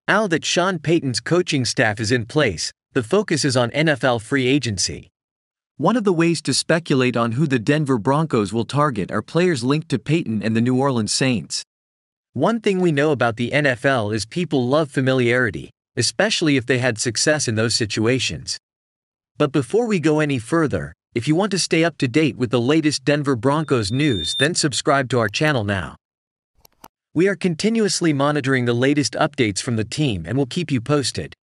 Now that Sean Payton's coaching staff is in place, the focus is on NFL free agency. One of the ways to speculate on who the Denver Broncos will target are players linked to Payton and the New Orleans Saints. One thing we know about the NFL is people love familiarity, especially if they had success in those situations. But before we go any further, if you want to stay up to date with the latest Denver Broncos news, then subscribe to our channel now. We are continuously monitoring the latest updates from the team and will keep you posted.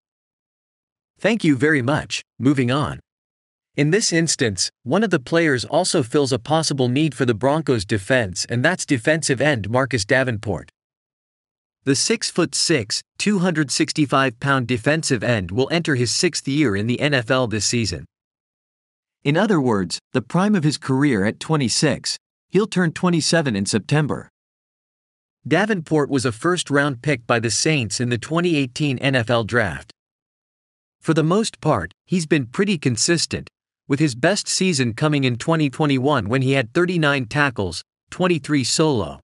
Thank you very much. Moving on. In this instance, one of the players also fills a possible need for the Broncos' defense, and that's defensive end Marcus Davenport. The 6'6", 265-pound defensive end will enter his 6th year in the NFL this season. In other words, the prime of his career at 26, he'll turn 27 in September. Davenport was a first-round pick by the Saints in the 2018 NFL Draft. For the most part, he's been pretty consistent, with his best season coming in 2021 when he had 39 tackles, 23 solo,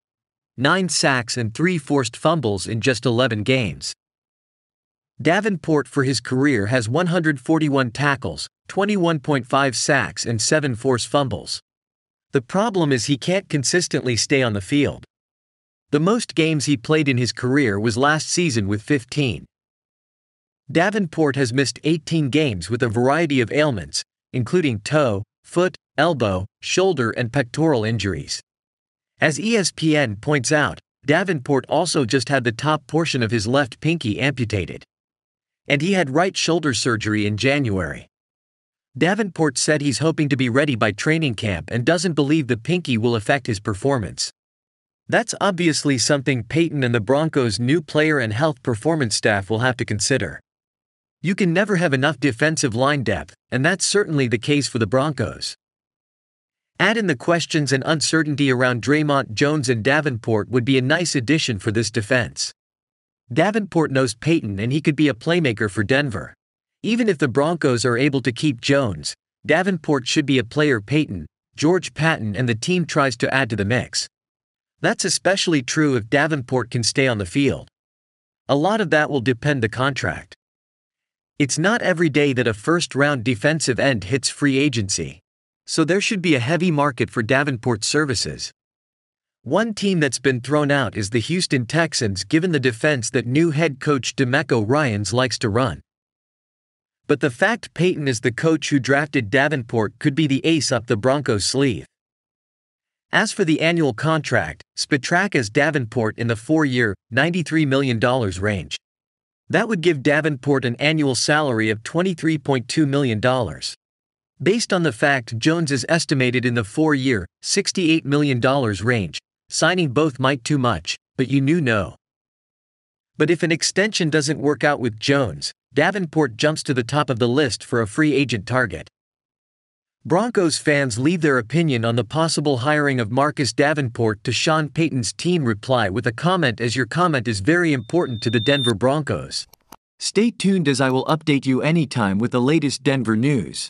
9 sacks and 3 forced fumbles in just 11 games. Davenport for his career has 141 tackles, 21.5 sacks and 7 forced fumbles. The problem is he can't consistently stay on the field. The most games he played in his career was last season with 15. Davenport has missed 18 games with a variety of ailments, including toe, foot, elbow, shoulder and pectoral injuries. As ESPN points out, Davenport also just had the top portion of his left pinky amputated. And he had right shoulder surgery in January. Davenport said he's hoping to be ready by training camp and doesn't believe the pinky will affect his performance. That's obviously something Payton and the Broncos' new player and health performance staff will have to consider. You can never have enough defensive line depth, and that's certainly the case for the Broncos. Add in the questions and uncertainty around Dre'Mont Jones, and Davenport would be a nice addition for this defense. Davenport knows Payton and he could be a playmaker for Denver. Even if the Broncos are able to keep Jones, Davenport should be a player Payton, George Patton and the team tries to add to the mix. That's especially true if Davenport can stay on the field. A lot of that will depend the contract. It's not every day that a first-round defensive end hits free agency, so there should be a heavy market for Davenport's services. One team that's been thrown out is the Houston Texans, given the defense that new head coach DeMeco Ryans likes to run. But the fact Payton is the coach who drafted Davenport could be the ace up the Broncos' sleeve. As for the annual contract, Spatrack has Davenport in the 4-year, $93 million range. That would give Davenport an annual salary of $23.2 million. Based on the fact Jones is estimated in the 4-year, $68 million range, signing both might too much, but you know. But if an extension doesn't work out with Jones, Davenport jumps to the top of the list for a free agent target. Broncos fans leave their opinion on the possible hiring of Marcus Davenport to Sean Payton's team. Reply with a comment, as your comment is very important to the Denver Broncos. Stay tuned as I will update you anytime with the latest Denver news.